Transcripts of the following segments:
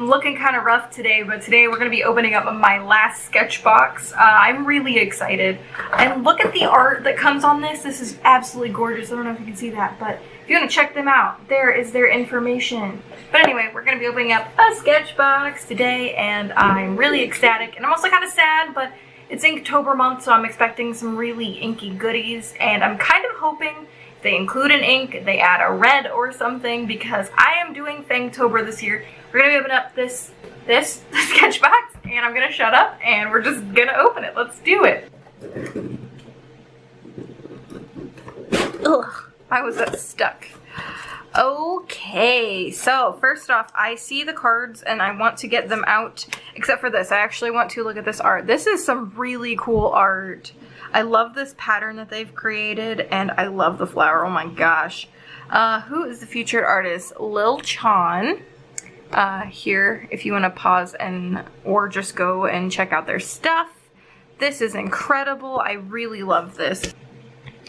I'm looking kind of rough today, but today we're going to be opening up my last Sketchbox. I'm really excited. And look at the art that comes on this. This is absolutely gorgeous. I don't know if you can see that, but if you want to check them out, there is their information. But anyway, we're going to be opening up a Sketchbox today, and I'm really ecstatic. And I'm also kind of sad, but it's Inktober month, so I'm expecting some really inky goodies. And I'm kind of hoping they include an ink, they add a red or something, because I am doing FANGTOBER this year. We're gonna open up this Sketchbox, and I'm gonna shut up, and we're just gonna open it. Let's do it. Ugh, why was that stuck? Okay, so first off, I see the cards and I want to get them out, except for this. I actually want to look at this art. This is some really cool art. I love this pattern that they've created, and I love the flower. Oh my gosh. Who is the featured artist? Lil Chan. Here, if you want to pause or just go and check out their stuff. This is incredible. I really love this.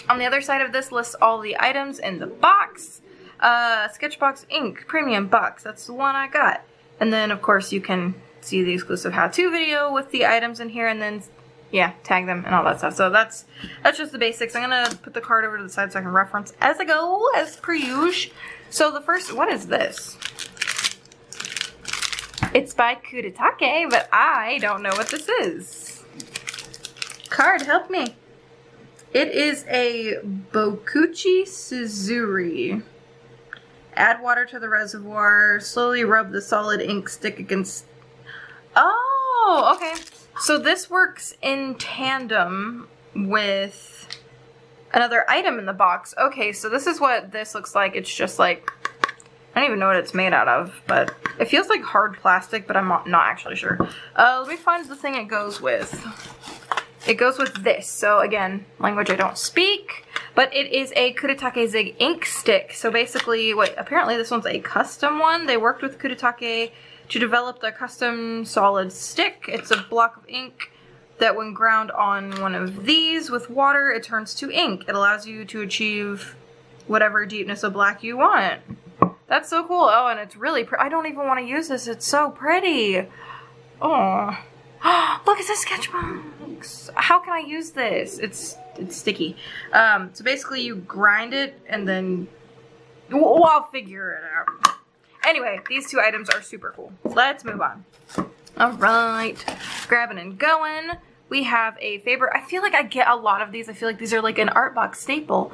On the other side of this lists all the items in the box. Sketchbox ink premium box. That's the one I got. And then, of course, you can see the exclusive how-to video with the items in here, and then yeah, tag them and all that stuff. So that's just the basics. I'm gonna put the card over to the side so I can reference as I go, as per usual. So the first, what is this? It's by Kaatydid, but I don't know what this is. Card, help me. It is a Bokuchi Suzuri. Add water to the reservoir. Slowly rub the solid ink stick against... Oh, okay. So this works in tandem with another item in the box. Okay, so this is what this looks like. It's just like, I don't even know what it's made out of, but it feels like hard plastic, but I'm not actually sure. Let me find the thing it goes with. It goes with this. So again, language I don't speak, but it is a Kaatydid Zig ink stick. So basically, apparently this one's a custom one. They worked with Kaatydid to develop their custom solid stick. It's a block of ink that when ground on one of these with water, it turns to ink. It allows you to achieve whatever deepness of black you want. That's so cool. Oh, and it's really pretty. I don't even want to use this. It's so pretty. Oh, look, it's a Sketchbox. How can I use this? It's sticky. So basically you grind it and then, well, I'll figure it out. Anyway, these two items are super cool. Let's move on. Alright, grabbing and going. We have a Faber, I feel like I get a lot of these. I feel like these are like an art box staple.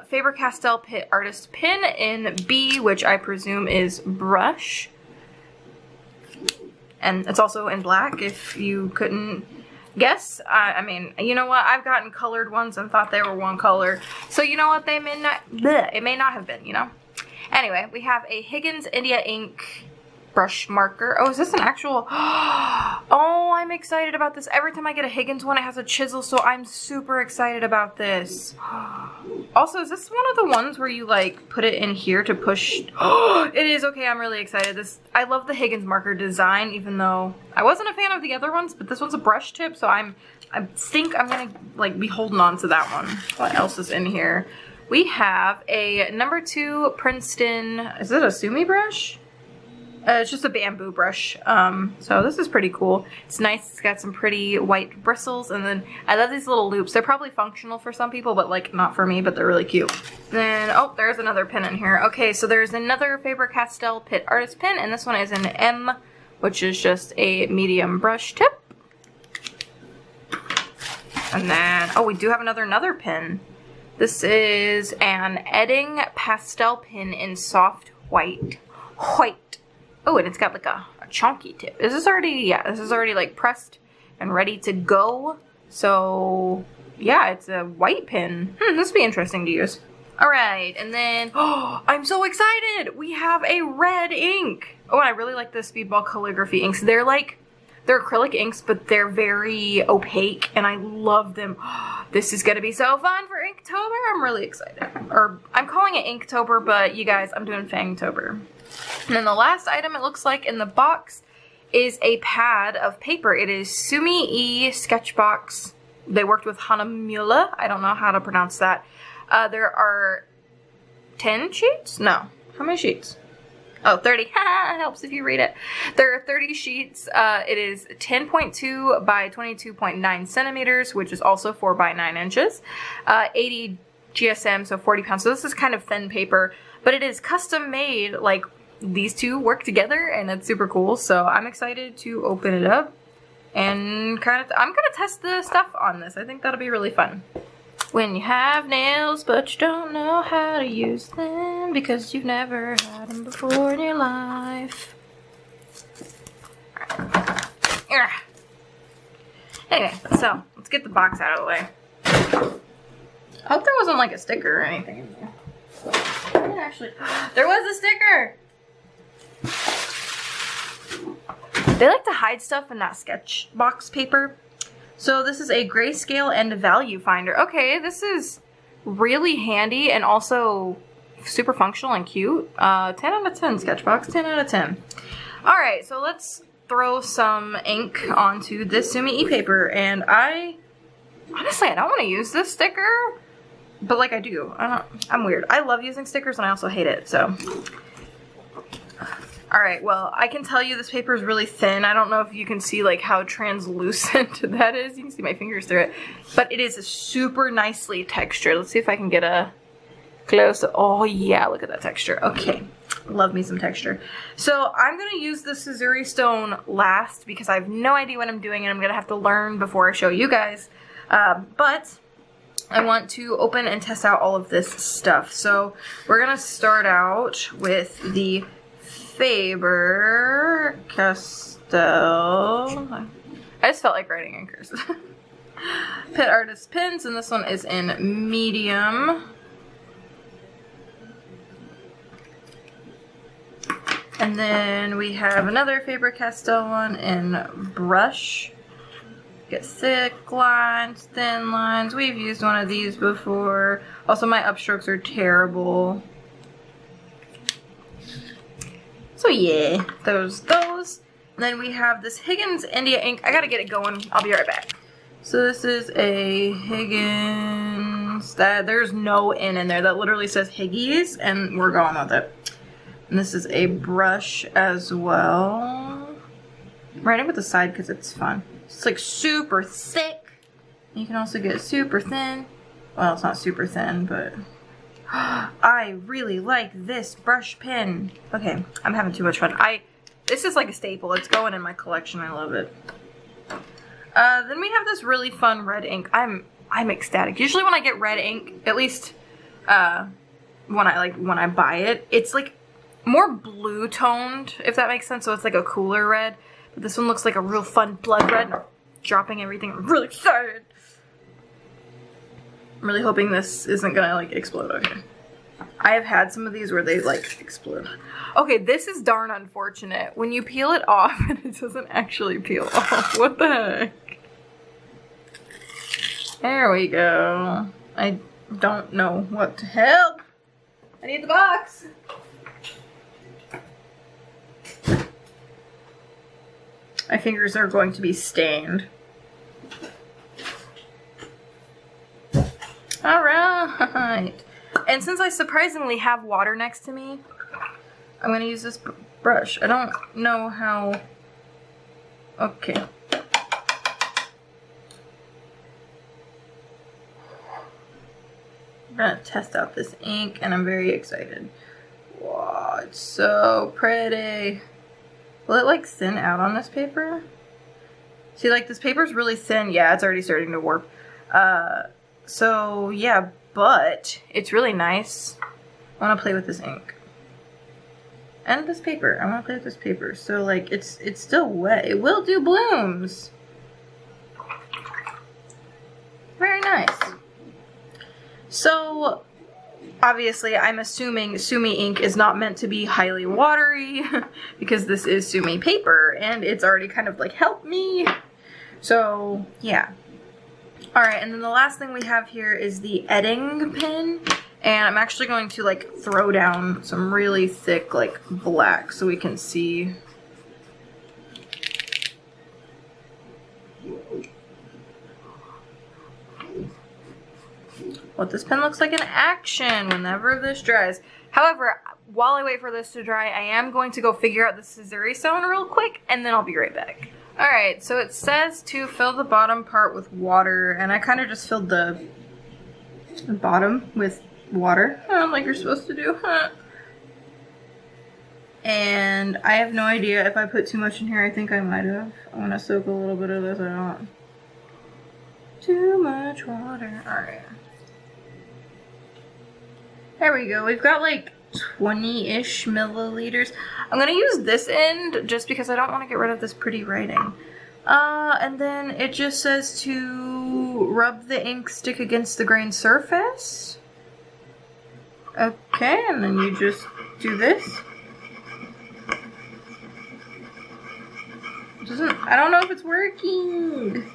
Faber-Castell Pitt Artist Pin in B, which I presume is brush. And it's also in black, if you couldn't guess. I mean, you know what? I've gotten colored ones and thought they were one color. So you know what? They may not, it may not have been, you know? Anyway, we have a Higgins India ink brush marker. Oh, is this an actual... Oh, I'm excited about this. Every time I get a Higgins one, it has a chisel, so I'm super excited about this. Also, is this one of the ones where you, like, put it in here to push... It is. Okay, I'm really excited. I love the Higgins marker design, even though I wasn't a fan of the other ones, but this one's a brush tip, so I think I'm gonna, like, be holding on to that one. What else is in here? We have a number 2 Princeton, is it a Sumi brush? It's just a bamboo brush, so this is pretty cool. It's nice, it's got some pretty white bristles, and then I love these little loops. They're probably functional for some people, but like not for me, but they're really cute. Then, oh, there's another pin in here. Okay, so there's another Faber-Castell Pitt Artist Pin, and this one is an M, which is just a medium brush tip. And then, oh, we do have another pin. This is an Edding pastel pin in soft white. Oh, and it's got like a chunky tip. Is this already, yeah, this is already like pressed and ready to go. So yeah, it's a white pin. This will be interesting to use. All right, and then, oh, I'm so excited. We have a red ink. Oh, and I really like the Speedball calligraphy inks. They're acrylic inks, but they're very opaque, and I love them. This is gonna be so fun for Inktober. I'm really excited. Or I'm calling it Inktober, but you guys, I'm doing FANGTOBER. And then the last item it looks like in the box is a pad of paper. It is Sumi E Sketchbox. They worked with Hanamula. I don't know how to pronounce that. There are 10 sheets? No. How many sheets? Oh, 30. Helps if you read it. There are 30 sheets. It is 10.2 by 22.9 centimeters, which is also 4 by 9 inches. 80 GSM, so 40 pounds. So this is kind of thin paper, but it is custom made. Like, these two work together, and it's super cool. So I'm excited to open it up and I'm gonna test the stuff on this. I think that'll be really fun. When you have nails, but you don't know how to use them because you've never had them before in your life. Anyway, so let's get the box out of the way. I hope there wasn't like a sticker or anything in there. Actually, there was a sticker! They like to hide stuff in that Sketchbox paper. So this is a grayscale and a value finder. Okay, this is really handy and also super functional and cute. 10 out of 10 Sketchbox, 10 out of 10. Alright, so let's throw some ink onto this Sumi e-paper. And honestly, I don't want to use this sticker, but like I do. I'm weird. I love using stickers and I also hate it, so. Alright, well, I can tell you this paper is really thin. I don't know if you can see like how translucent that is. You can see my fingers through it. But it is super nicely textured. Let's see if I can get a close. Oh yeah, look at that texture. Okay, love me some texture. So I'm going to use the Scissori stone last because I have no idea what I'm doing and I'm going to have to learn before I show you guys. But I want to open and test out all of this stuff. So we're going to start out with the Faber-Castell. I just felt like writing in cursive. Pit Artist pins, and this one is in medium. And then we have another Faber-Castell one in brush. Get thick lines, thin lines. We've used one of these before. Also, my upstrokes are terrible. So yeah, those. And then we have this Higgins India ink. I gotta get it going. I'll be right back. So this is a Higgins. There's no N in there. That literally says Higgies, and we're going with it. And this is a brush as well. Write it with the side because it's fun. It's like super thick. You can also get super thin. Well, it's not super thin, but I really like this brush pen. Okay, I'm having too much fun. This is like a staple. It's going in my collection. I love it. Then we have this really fun red ink. I'm ecstatic. Usually when I get red ink, at least when I buy it, it's like more blue toned, if that makes sense. So it's like a cooler red. But this one looks like a real fun blood red. Dropping everything. I'm really excited. I'm really hoping this isn't gonna like explode. Okay. I have had some of these where they like explode. Okay, this is darn unfortunate. When you peel it off, it doesn't actually peel off. What the heck? There we go. I don't know what to help. I need the box. My fingers are going to be stained. Alright. And since I surprisingly have water next to me, I'm going to use this brush. I don't know how... Okay. I'm going to test out this ink, and I'm very excited. Wow, it's so pretty. Will it like thin out on this paper? See, like this paper's really thin. Yeah, it's already starting to warp. So yeah, but it's really nice. I want to play with this ink. And this paper. I want to play with this paper. So like it's still wet. It will do blooms. Very nice. So obviously, I'm assuming Sumi ink is not meant to be highly watery because this is Sumi paper and it's already kind of like helped me. So yeah. Alright, and then the last thing we have here is the Edding pen. And I'm actually going to like throw down some really thick like black so we can see. What this pen looks like in action whenever this dries. However, while I wait for this to dry, I am going to go figure out the scissori sewn real quick, and then I'll be right back. Alright, so it says to fill the bottom part with water, and I kind of just filled the bottom with water, like you're supposed to do. And I have no idea if I put too much in here. I think I might have. I'm gonna soak a little bit of this out. Too much water. Alright. There we go. We've got like 20-ish milliliters. I'm gonna use this end just because I don't want to get rid of this pretty writing. And then it just says to rub the ink stick against the grain surface. Okay, and then you just do this. I don't know if it's working.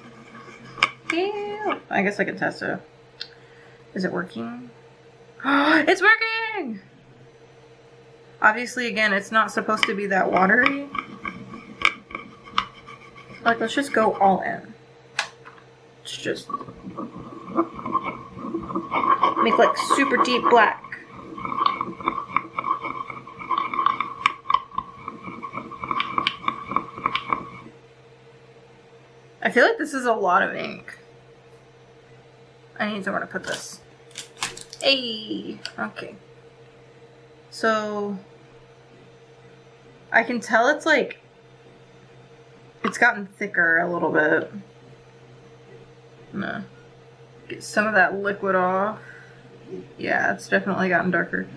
Ew. I guess I can test it. Is it working? It's working! Obviously, again, it's not supposed to be that watery. Like, let's just go all in. Let's just make like super deep black. I feel like this is a lot of ink. I need somewhere to put this. Hey, okay. So I can tell it's like, it's gotten thicker a little bit. I'm gonna get some of that liquid off. Yeah, it's definitely gotten darker.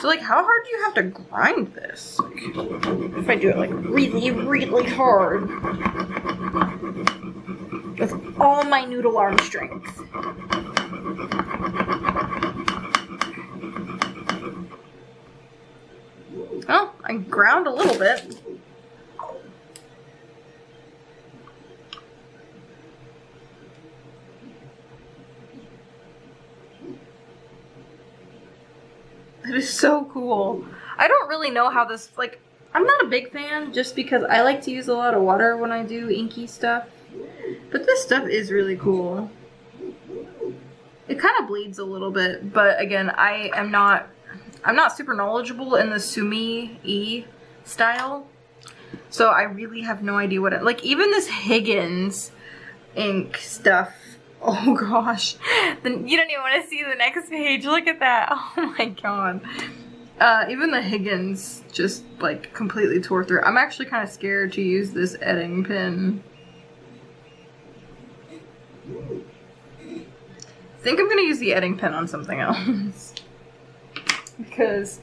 So like, how hard do you have to grind this? Like, if I do it like really, really hard. With all my noodle arm strength. Well, I ground a little bit. That is so cool. I don't really know how this, like, I'm not a big fan just because I like to use a lot of water when I do inky stuff. But this stuff is really cool. It kind of bleeds a little bit, but again, I'm not super knowledgeable in the Sumi-E style. So I really have no idea what it, like even this Higgins ink stuff. Oh gosh. Then you don't even want to see the next page. Look at that. Oh my god. Even the Higgins just like completely tore through. I'm actually kind of scared to use this edding pen. I think I'm gonna use the edding pen on something else. Because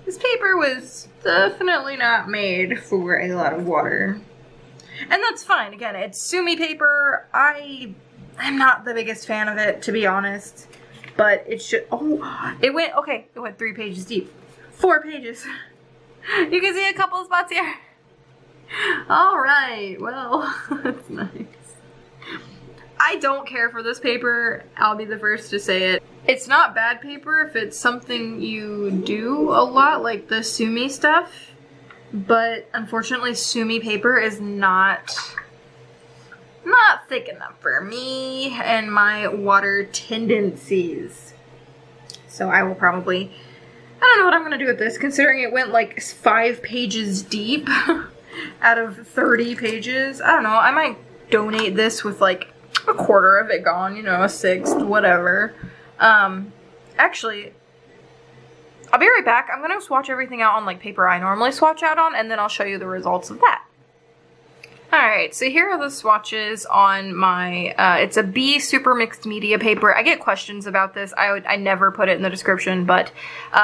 this paper was definitely not made for a lot of water. And that's fine. Again, it's Sumi paper. I'm not the biggest fan of it, to be honest. But it should, oh, it went 3 pages deep. 4 pages. You can see a couple of spots here. Alright, well, that's nice. I don't care for this paper, I'll be the first to say it. It's not bad paper if it's something you do a lot, like the Sumi stuff. But unfortunately, Sumi paper is not thick enough for me and my water tendencies. So I will probably, I don't know what I'm gonna do with this, considering it went like 5 pages deep out of 30 pages. I don't know, I might donate this with like a quarter of it gone, you know, a sixth, whatever. Actually, I'll be right back. I'm gonna swatch everything out on like paper I normally swatch out on, and then I'll show you the results of that. Alright, so here are the swatches on my, it's a B Super Mixed Media paper. I get questions about this. I never put it in the description, but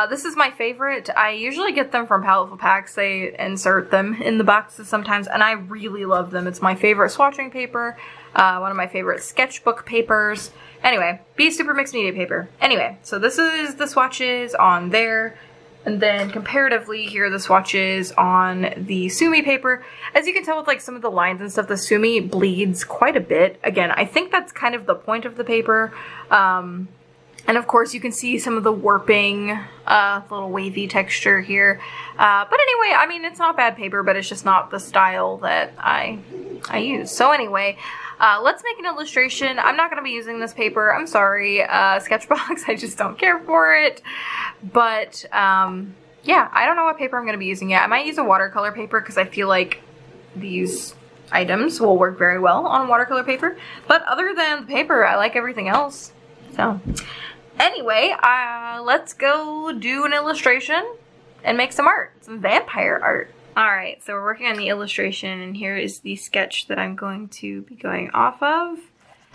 this is my favorite. I usually get them from Paletful Packs. They insert them in the boxes sometimes, and I really love them. It's my favorite swatching paper, one of my favorite sketchbook papers. Anyway, B Super Mixed Media paper. Anyway, so this is the swatches on there. And then comparatively, here are the swatches on the Sumi paper. As you can tell with like some of the lines and stuff, the Sumi bleeds quite a bit. Again, I think that's kind of the point of the paper. And of course, you can see some of the warping, little wavy texture here. But anyway, I mean, it's not bad paper, but it's just not the style that I use. So anyway, let's make an illustration. I'm not going to be using this paper. I'm sorry, Sketchbox. I just don't care for it. But yeah, I don't know what paper I'm going to be using yet. I might use a watercolor paper because I feel like these items will work very well on watercolor paper. But other than the paper, I like everything else. So anyway, let's go do an illustration and make some art, some vampire art. Alright, so we're working on the illustration, and here is the sketch that I'm going to be going off of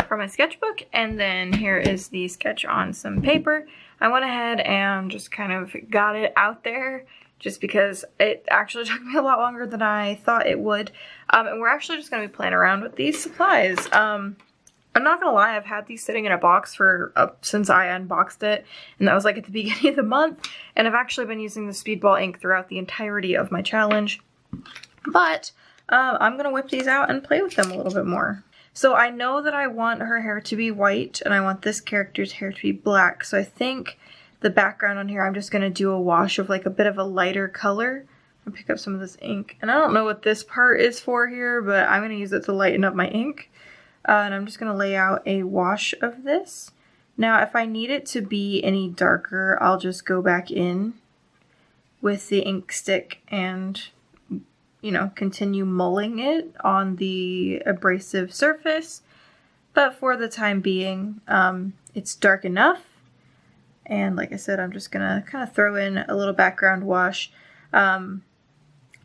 from my sketchbook, and then here is the sketch on some paper. I went ahead and just kind of got it out there just because it actually took me a lot longer than I thought it would. And we're actually just going to be playing around with these supplies. I'm not gonna lie, I've had these sitting in a box for since I unboxed it, and that was like at the beginning of the month, and I've actually been using the Speedball ink throughout the entirety of my challenge. But I'm gonna whip these out and play with them a little bit more. So I know that I want her hair to be white, and I want this character's hair to be black, so I think the background on here I'm just gonna do a wash of like a bit of a lighter color. I'll pick up some of this ink, and I don't know what this part is for here, but I'm gonna use it to lighten up my ink. And I'm just going to lay out a wash of this. Now, if I need it to be any darker, I'll just go back in with the ink stick and, you know, continue mulling it on the abrasive surface. But for the time being, it's dark enough. And like I said, I'm just going to kind of throw in a little background wash.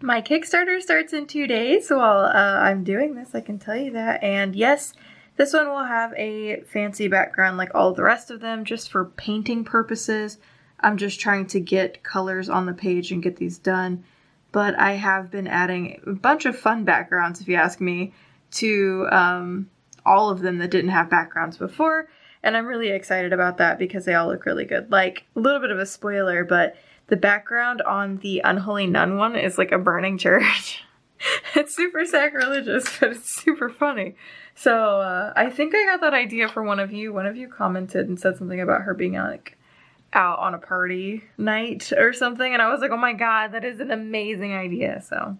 My Kickstarter starts in 2 days while I'm doing this, I can tell you that. And yes, this one will have a fancy background like all the rest of them, just for painting purposes. I'm just trying to get colors on the page and get these done. But I have been adding a bunch of fun backgrounds, if you ask me, to all of them that didn't have backgrounds before. And I'm really excited about that because they all look really good. Like, a little bit of a spoiler, but the background on the Unholy Nun one is like a burning church. It's super sacrilegious, but it's super funny. So I think I got that idea for one of you. One of you commented and said something about her being like out on a party night or something. And I was like, oh my god, that is an amazing idea. So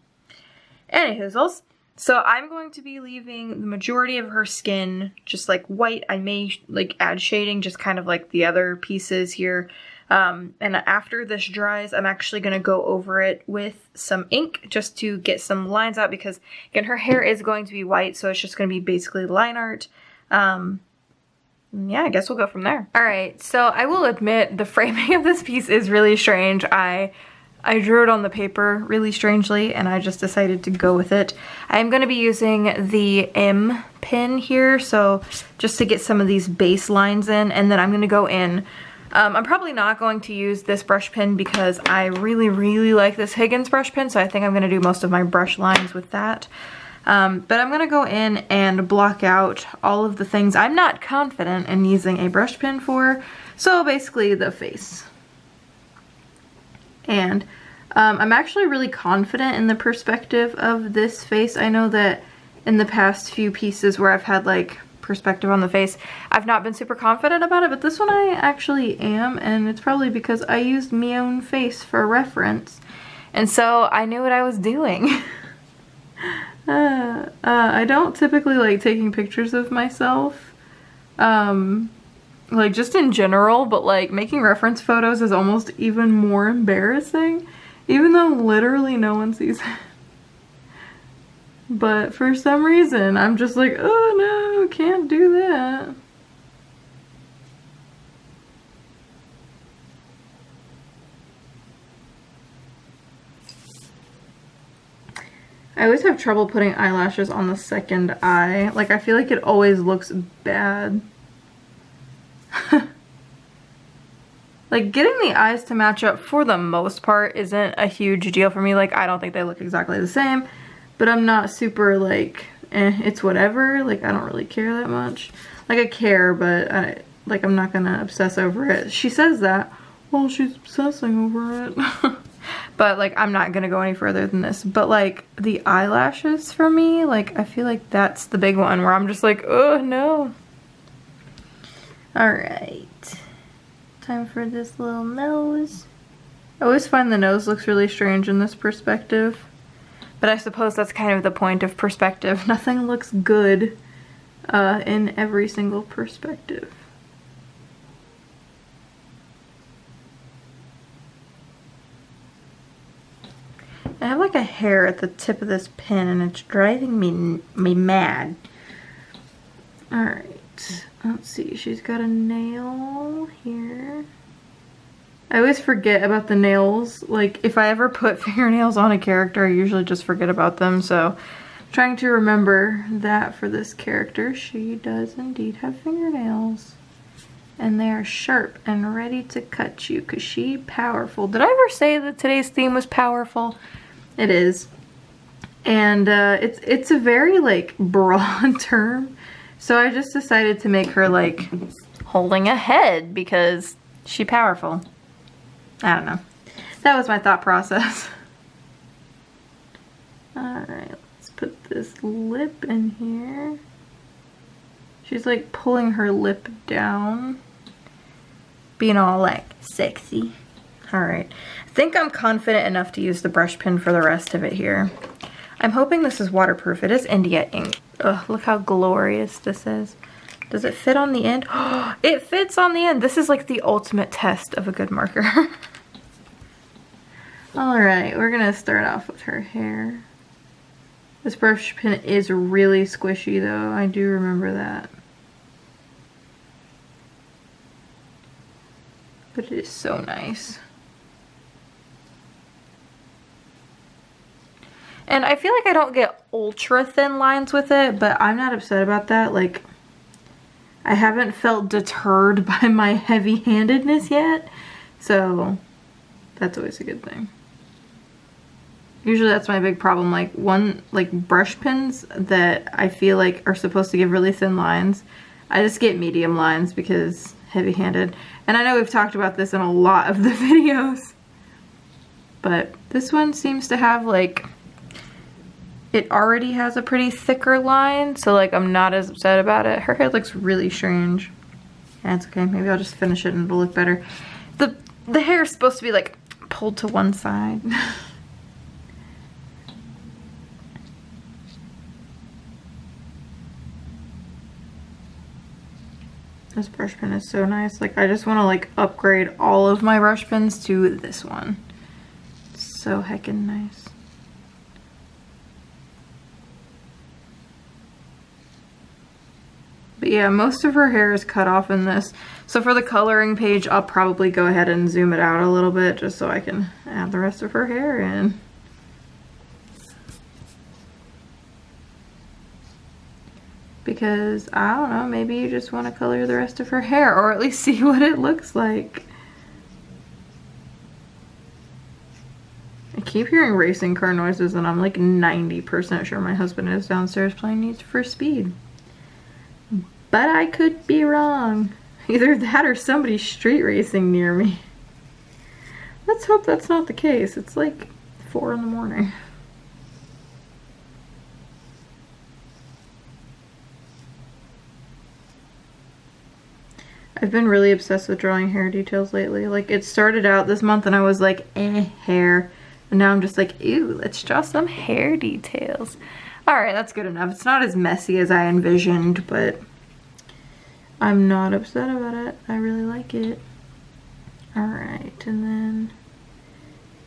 anywho, so I'm going to be leaving the majority of her skin just like white. I may like add shading, just kind of like the other pieces here. And after this dries, I'm actually going to go over it with some ink just to get some lines out because, again, her hair is going to be white, so it's just going to be basically line art. Yeah, I guess we'll go from there. Alright, so I will admit the framing of this piece is really strange. I drew it on the paper really strangely, and I just decided to go with it. I'm going to be using the M pen here, so just to get some of these base lines in, and then I'm going to go in. I'm probably not going to use this brush pen because I really, really like this Higgins brush pen, so I think I'm going to do most of my brush lines with that. But I'm going to go in and block out all of the things I'm not confident in using a brush pen for, so basically the face. And I'm actually really confident in the perspective of this face. I know that in the past few pieces where I've had like perspective on the face, I've not been super confident about it, but this one I actually am, and it's probably because I used my own face for reference, and so I knew what I was doing. I don't typically like taking pictures of myself, like just in general, but like making reference photos is almost even more embarrassing, even though literally no one sees it. But for some reason, I'm just like, oh no, can't do that. I always have trouble putting eyelashes on the second eye. Like, I feel like it always looks bad. Like, getting the eyes to match up for the most part isn't a huge deal for me. Like, I don't think they look exactly the same. But I'm not super like, it's whatever. Like, I don't really care that much. Like, I care, but I'm not gonna obsess over it. She says that. Well, she's obsessing over it. But, like, I'm not gonna go any further than this. But, like, the eyelashes for me, like, I feel like that's the big one where I'm just like, oh, no. Alright. Time for this little nose. I always find the nose looks really strange in this perspective. But I suppose that's kind of the point of perspective. Nothing looks good in every single perspective. I have like a hair at the tip of this pin and it's driving me mad. Alright, let's see, she's got a nail here. I always forget about the nails. Like, if I ever put fingernails on a character, I usually just forget about them, so I'm trying to remember that for this character. She does indeed have fingernails. And they are sharp and ready to cut you, because she's powerful. Did I ever say that today's theme was powerful? It is. And it's a very, like, broad term. So I just decided to make her, like, holding a head, because she's powerful. I don't know. That was my thought process. Alright, let's put this lip in here. She's like pulling her lip down. Being all like sexy. Alright. I think I'm confident enough to use the brush pen for the rest of it here. I'm hoping this is waterproof. It is India ink. Ugh, look how glorious this is. Does it fit on the end? It fits on the end. This is like the ultimate test of a good marker. Alright, we're gonna start off with her hair. This brush pen is really squishy though. I do remember that. But it is so nice. And I feel like I don't get ultra thin lines with it, but I'm not upset about that. Like, I haven't felt deterred by my heavy-handedness yet, so that's always a good thing. Usually that's my big problem, like brush pens that I feel like are supposed to give really thin lines. I just get medium lines because heavy-handed. And I know we've talked about this in a lot of the videos, but this one seems to have like, it already has a pretty thicker line, so like I'm not as upset about it. Her hair looks really strange. Yeah, it's okay. Maybe I'll just finish it and it'll look better. The hair is supposed to be like pulled to one side. This brush pen is so nice. Like, I just want to like upgrade all of my brush pens to this one. It's so heckin' nice. But yeah, most of her hair is cut off in this. So for the coloring page, I'll probably go ahead and zoom it out a little bit just so I can add the rest of her hair in. Because, I don't know, maybe you just want to color the rest of her hair, or at least see what it looks like. I keep hearing racing car noises and I'm like 90% sure my husband is downstairs playing Need for Speed. But I could be wrong. Either that or somebody's street racing near me. Let's hope that's not the case. It's like 4 in the morning. I've been really obsessed with drawing hair details lately. Like, it started out this month and I was like, hair. And now I'm just like, ew, let's draw some hair details. Alright, that's good enough. It's not as messy as I envisioned, but I'm not upset about it. I really like it. Alright, and then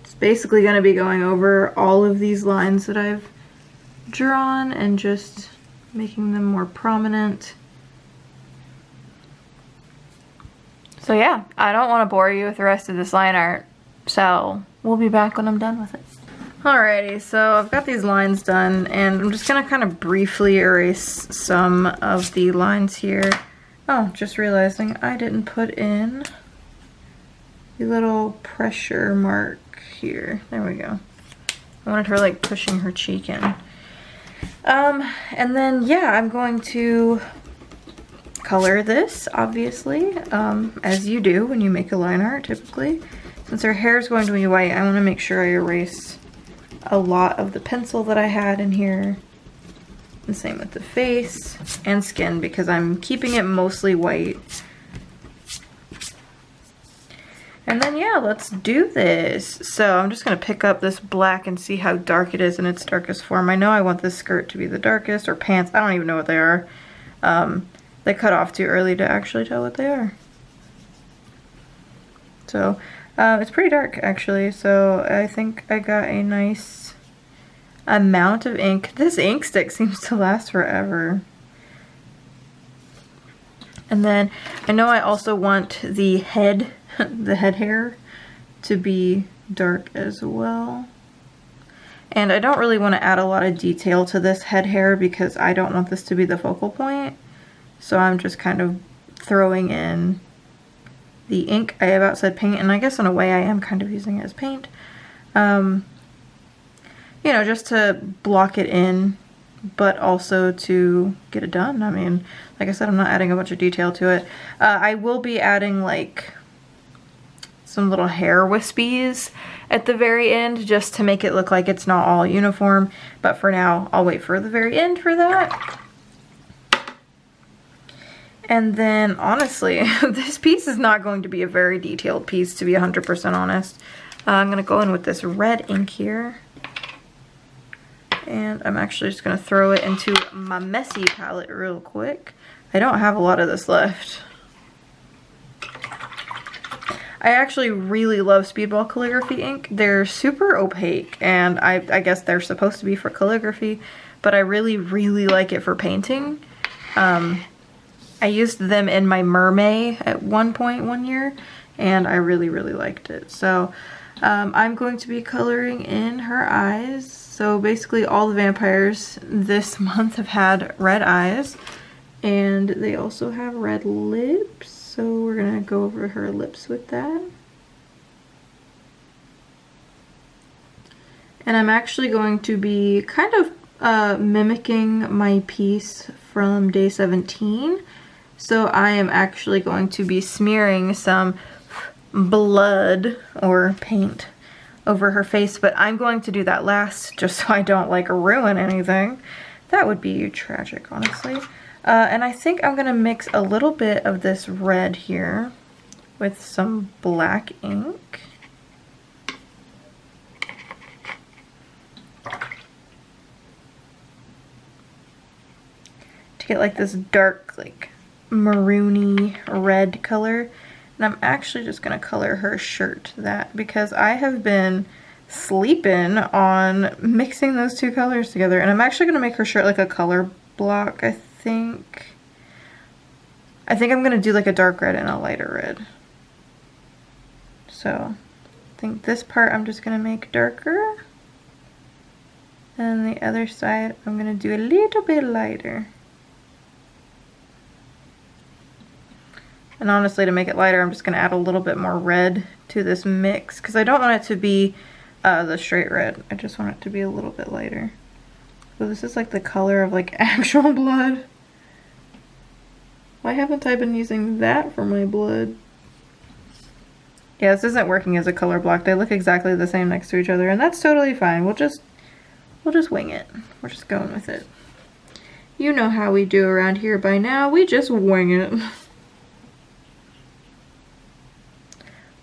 it's basically going to be going over all of these lines that I've drawn and just making them more prominent. So yeah, I don't want to bore you with the rest of this line art, so we'll be back when I'm done with it. Alrighty, so I've got these lines done, and I'm just going to kind of briefly erase some of the lines here. Oh, just realizing I didn't put in the little pressure mark here. There we go. I wanted her like pushing her cheek in. And then yeah, I'm going to color this, obviously, as you do when you make a line art typically. Since her hair is going to be white, I want to make sure I erase a lot of the pencil that I had in here. The same with the face and skin, because I'm keeping it mostly white. And then yeah, let's do this. So I'm just gonna pick up this black and see how dark it is in its darkest form. I know I want this skirt to be the darkest, or pants, I don't even know what they are. They cut off too early to actually tell what they are. So it's pretty dark actually, so I think I got a nice amount of ink. This ink stick seems to last forever. And then I know I also want the head, the head hair to be dark as well. And I don't really want to add a lot of detail to this head hair because I don't want this to be the focal point. So I'm just kind of throwing in the ink. I about said paint, and I guess in a way I am kind of using it as paint. You know, just to block it in, but also to get it done. I mean, like I said, I'm not adding a bunch of detail to it. I will be adding like some little hair wispies at the very end just to make it look like it's not all uniform. But for now, I'll wait for the very end for that. And then, honestly, this piece is not going to be a very detailed piece, to be 100% honest. I'm going to go in with this red ink here. And I'm actually just going to throw it into my messy palette real quick. I don't have a lot of this left. I actually really love Speedball calligraphy ink. They're super opaque, and I guess they're supposed to be for calligraphy, but I really, really like it for painting. I used them in my mermaid at one point one year, and I really, really liked it. So I'm going to be coloring in her eyes. So basically all the vampires this month have had red eyes, and they also have red lips. So we're gonna go over her lips with that. And I'm actually going to be kind of mimicking my piece from day 17. So I am actually going to be smearing some blood or paint over her face, but I'm going to do that last just so I don't like ruin anything. That would be tragic, honestly. And I think I'm gonna mix a little bit of this red here with some black ink. To get like this dark, like maroony red color. And I'm actually just gonna color her shirt that, because I have been sleeping on mixing those two colors together. And I'm actually gonna make her shirt like a color block, I think I'm gonna do like a dark red and a lighter red. So I think this part I'm just gonna make darker, and the other side I'm gonna do a little bit lighter. And honestly, to make it lighter, I'm just gonna add a little bit more red to this mix, because I don't want it to be the straight red. I just want it to be a little bit lighter. So this is like the color of like actual blood. Why haven't I been using that for my blood? Yeah, this isn't working as a color block. They look exactly the same next to each other, and that's totally fine. We'll just wing it. We're just going with it. You know how we do around here by now. We just wing it.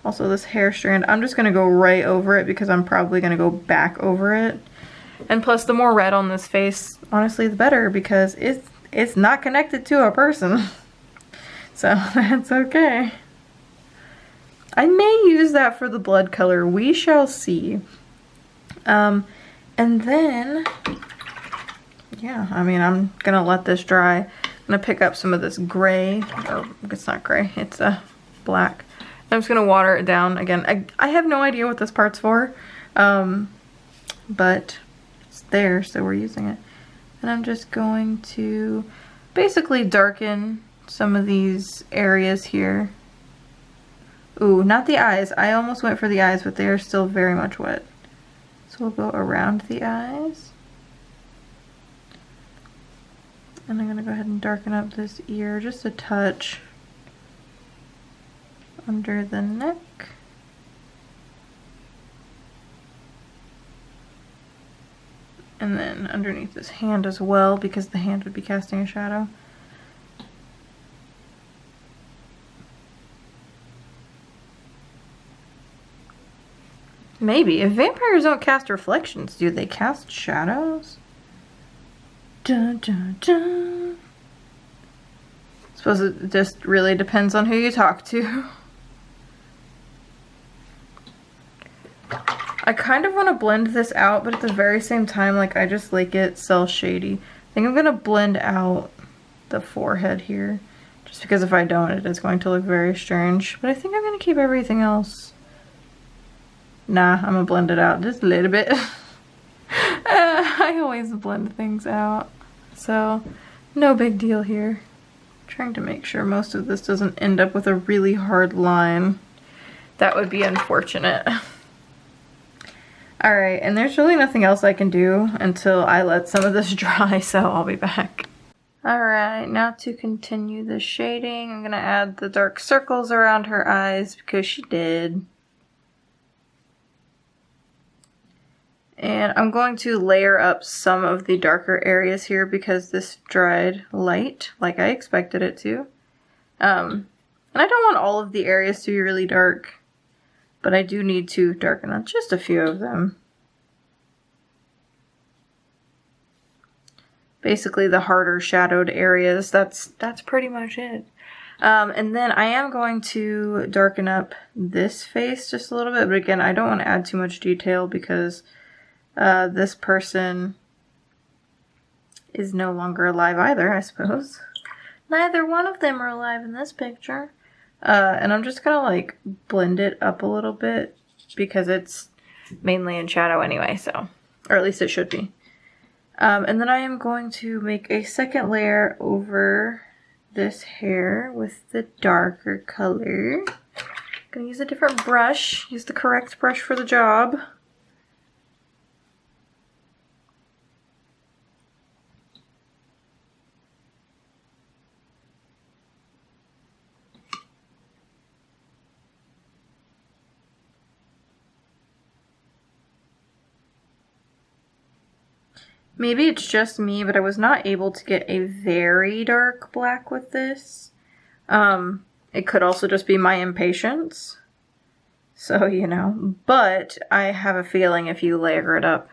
Also, this hair strand, I'm just gonna go right over it because I'm probably gonna go back over it. And plus, the more red on this face, honestly, the better, because it's not connected to a person. So that's okay. I may use that for the blood color. We shall see. And then, yeah, I mean, I'm gonna let this dry. I'm gonna pick up some of this gray, or it's not gray, it's black. I'm just gonna water it down again. I have no idea what this part's for, but it's there, so we're using it. And I'm just going to basically darken some of these areas here. Ooh, not the eyes. I almost went for the eyes, but they are still very much wet. So we'll go around the eyes. And I'm gonna go ahead and darken up this ear just a touch. Under the neck. And then underneath this hand as well, because the hand would be casting a shadow. Maybe. If vampires don't cast reflections, do they cast shadows? Dun, dun, dun. I suppose it just really depends on who you talk to. I kind of want to blend this out, but at the very same time, like, I just like it cel shady. I think I'm going to blend out the forehead here, just because if I don't, it is going to look very strange. But I think I'm going to keep everything else. Nah, I'm going to blend it out just a little bit. I always blend things out, so no big deal here. Trying to make sure most of this doesn't end up with a really hard line. That would be unfortunate. Alright, and there's really nothing else I can do until I let some of this dry, so I'll be back. Alright, now to continue the shading, I'm going to add the dark circles around her eyes because she did. And I'm going to layer up some of the darker areas here because this dried light, like I expected it to. And I don't want all of the areas to be really dark, but I do need to darken up just a few of them. Basically the harder shadowed areas, that's pretty much it. And then I am going to darken up this face just a little bit, but again, I don't want to add too much detail because this person is no longer alive either, I suppose. Neither one of them are alive in this picture. And I'm just gonna like blend it up a little bit because it's mainly in shadow anyway, so, or at least it should be. And then I am going to make a second layer over this hair with the darker color. I'm gonna use a different brush, use the correct brush for the job. Maybe it's just me, but I was not able to get a very dark black with this. It could also just be my impatience. So, you know, but I have a feeling if you layer it up,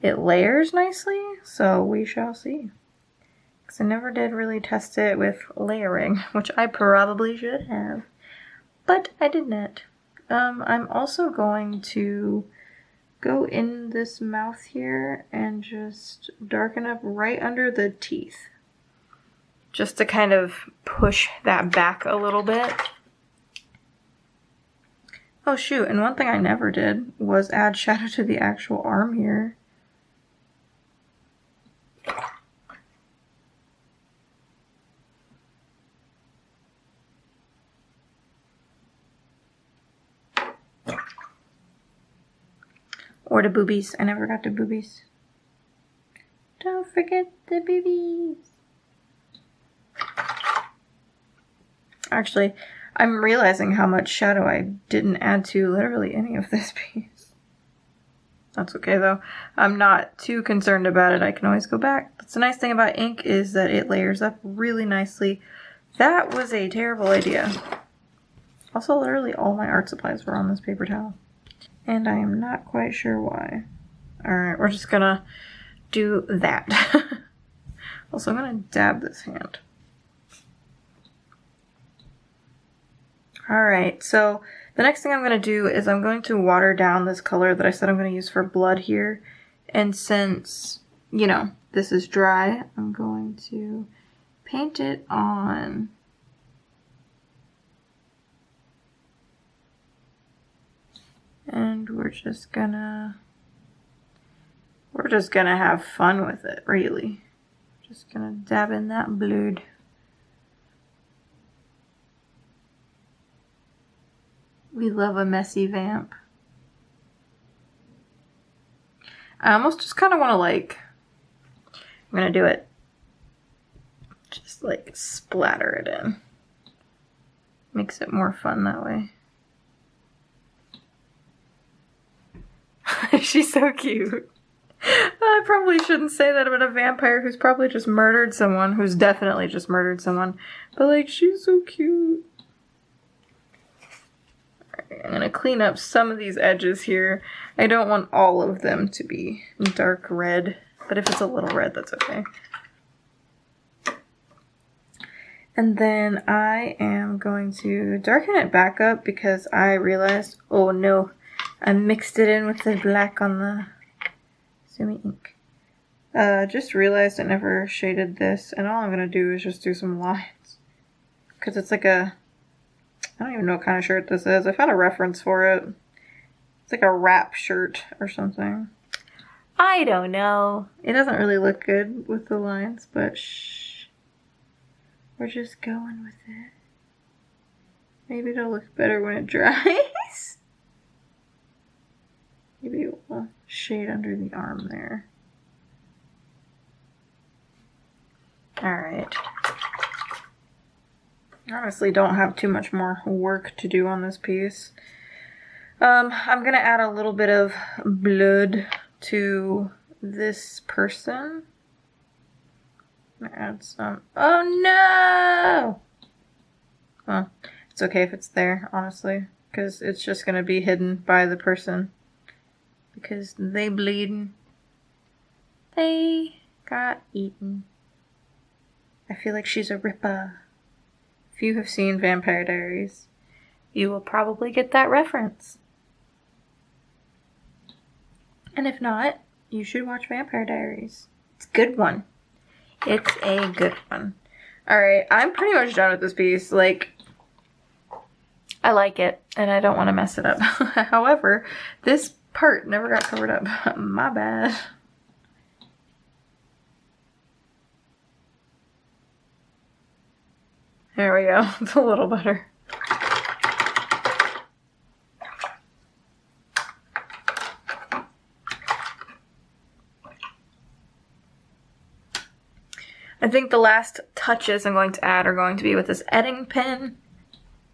it layers nicely, so we shall see. Because I never did really test it with layering, which I probably should have, but I did not. I'm also going to go in this mouth here and just darken up right under the teeth. Just to kind of push that back a little bit. Oh shoot, and one thing I never did was add shadow to the actual arm here. Or the boobies. I never got the boobies. Don't forget the boobies. Actually, I'm realizing how much shadow I didn't add to literally any of this piece. That's okay though. I'm not too concerned about it. I can always go back. That's the nice thing about ink is that it layers up really nicely. That was a terrible idea. Also, literally all my art supplies were on this paper towel. And I am not quite sure why. Alright, we're just gonna do that. Also, I'm gonna dab this hand. Alright, so the next thing I'm gonna do is I'm going to water down this color that I said I'm gonna use for blood here. And since, you know, this is dry, I'm going to paint it on. And we're just gonna have fun with it, really. Just gonna dab in that blood. We love a messy vamp. I almost just kind of want to like, I'm gonna do it. Just like splatter it in. Makes it more fun that way. She's so cute. I probably shouldn't say that about a vampire who's probably just murdered someone, who's definitely just murdered someone, but like, she's so cute. Alright, I'm gonna clean up some of these edges here. I don't want all of them to be dark red, but if it's a little red, that's okay. And then I am going to darken it back up because I realized, oh no, I mixed it in with the black on the Sumi ink. Just realized I never shaded this, and all I'm gonna do is just do some lines. Because it's like a, I don't even know what kind of shirt this is. I found a reference for it. It's like a wrap shirt or something. I don't know. It doesn't really look good with the lines, but shh. We're just going with it. Maybe it'll look better when it dries. Maybe it will shade under the arm there. Alright. Honestly, don't have too much more work to do on this piece. I'm gonna add a little bit of blood to this person. Add some. Oh no! Well, it's okay if it's there, honestly, because it's just gonna be hidden by the person. Because they bleeding. They got eaten. I feel like she's a ripper. If you have seen Vampire Diaries, you will probably get that reference. And if not, you should watch Vampire Diaries. It's a good one. It's a good one. Alright, I'm pretty much done with this piece. Like, I like it, and I don't want to mess it up. However, this part never got covered up. My bad. There we go. It's a little better. I think the last touches I'm going to add are going to be with this edding pen.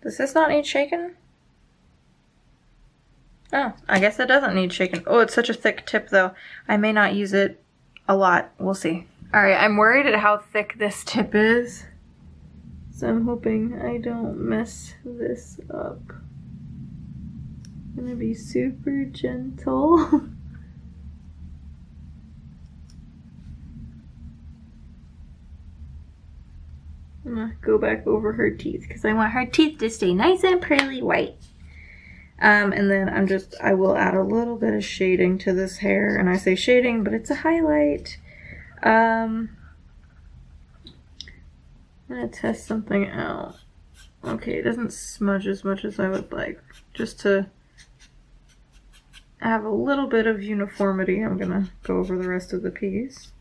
Does this not need shaken? Oh, I guess it doesn't need shaken. Oh, it's such a thick tip though. I may not use it a lot. We'll see. Alright, I'm worried at how thick this tip is. So I'm hoping I don't mess this up. I'm gonna be super gentle. I'm gonna go back over her teeth because I want her teeth to stay nice and pearly white. And then I will add a little bit of shading to this hair. And I say shading, but it's a highlight. I'm gonna test something out. Okay, it doesn't smudge as much as I would like. Just to have a little bit of uniformity, I'm gonna go over the rest of the piece.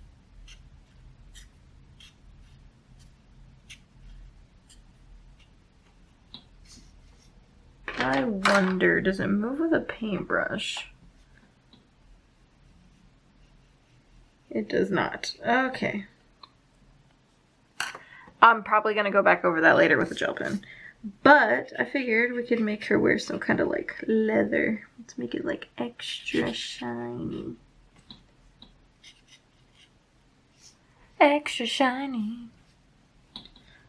I wonder, does it move with a paintbrush? It does not. Okay. I'm probably going to go back over that later with a gel pen. But I figured we could make her wear some kind of like leather. Let's make it like extra shiny. Extra shiny.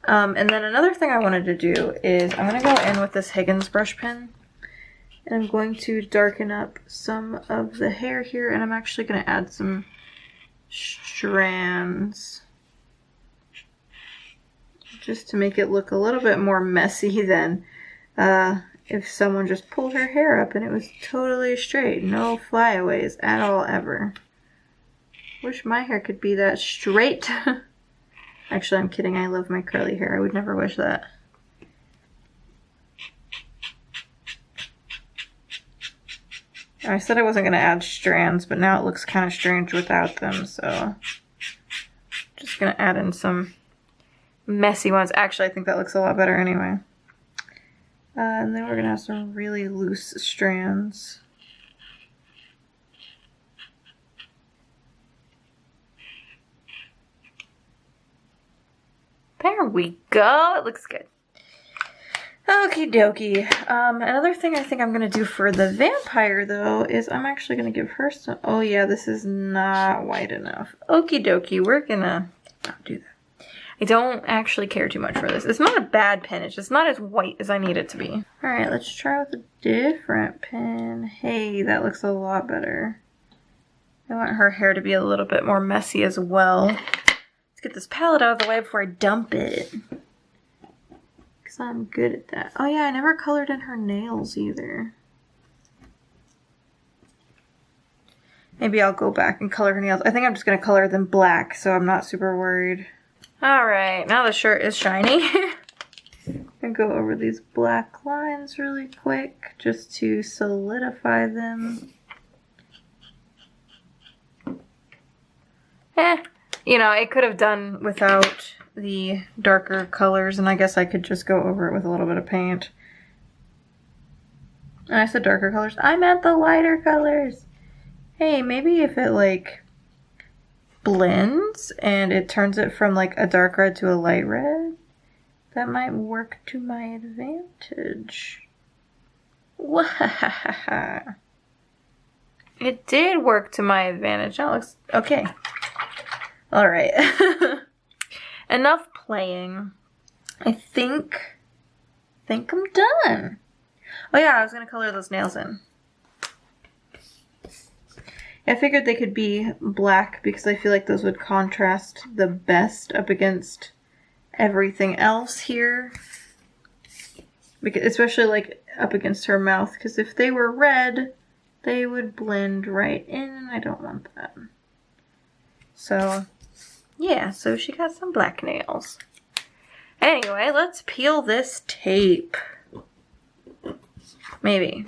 And then another thing I wanted to do is I'm going to go in with this Higgins brush pen. And I'm going to darken up some of the hair here. And I'm actually going to add some strands. Just to make it look a little bit more messy than if someone just pulled her hair up and it was totally straight. No flyaways at all ever. Wish my hair could be that straight. Actually, I'm kidding. I love my curly hair. I would never wish that. I said I wasn't going to add strands, but now it looks kind of strange without them, so just going to add in some messy ones. Actually, I think that looks a lot better anyway. And then we're going to have some really loose strands. There we go. It looks good. Okie dokie. Another thing I think I'm going to do for the vampire, though, is I'm actually going to give her some... Oh, yeah, this is not white enough. Okie dokie. We're going to not do that. I don't actually care too much for this. It's not a bad pen. It's just not as white as I need it to be. Alright, let's try with a different pen. Hey, that looks a lot better. I want her hair to be a little bit more messy as well. Let's get this palette out of the way before I dump it. Because I'm good at that. Oh yeah, I never colored in her nails either. Maybe I'll go back and color her nails. I think I'm just going to color them black, so I'm not super worried. Alright, now the shirt is shiny. I'm going to go over these black lines really quick just to solidify them. You know, it could have done without the darker colors, and I guess I could just go over it with a little bit of paint. And I said darker colors. I meant the lighter colors. Hey, maybe if it like blends and it turns it from like a dark red to a light red, that might work to my advantage. Wahahaha. It did work to my advantage. That looks okay. Alright. Enough playing. I think I'm done. Oh yeah, I was gonna color those nails in. I figured they could be black because I feel like those would contrast the best up against everything else here. Because, especially like up against her mouth, because if they were red, they would blend right in, and I don't want that. So, yeah, so she got some black nails. Anyway, let's peel this tape. Maybe.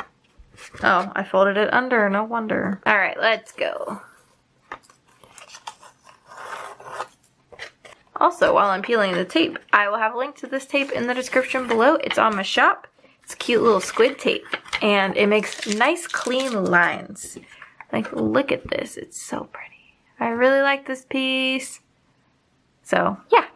Oh, I folded it under, no wonder. Alright, let's go. Also, while I'm peeling the tape, I will have a link to this tape in the description below. It's on my shop. It's cute little squid tape, and it makes nice clean lines. Like, look at this, it's so pretty. I really like this piece. So, yeah.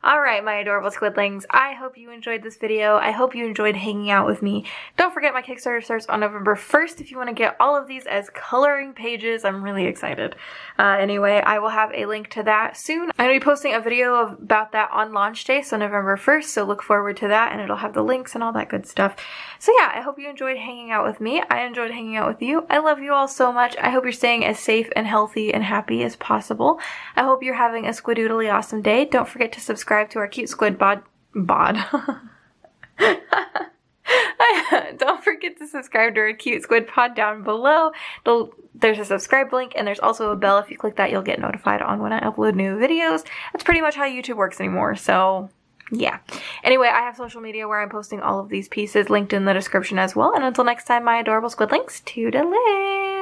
Alright, my adorable squidlings, I hope you enjoyed this video. I hope you enjoyed hanging out with me. Don't forget my Kickstarter starts on November 1st if you want to get all of these as coloring pages. I'm really excited. Anyway, I will have a link to that soon. I'm going to be posting a video about that on launch day, so November 1st, so look forward to that, and it'll have the links and all that good stuff. So yeah, I hope you enjoyed hanging out with me. I enjoyed hanging out with you. I love you all so much. I hope you're staying as safe and healthy and happy as possible. I hope you're having a squidoodly awesome day. Don't forget to subscribe to our cute squid bod. Don't forget to subscribe to our cute squid pod down below. There's a subscribe link, and there's also a bell. If you click that, you'll get notified on when I upload new videos. That's pretty much how YouTube works anymore, so yeah. Anyway, I have social media where I'm posting all of these pieces linked in the description as well. And until next time, my adorable squidlings, toodaloo!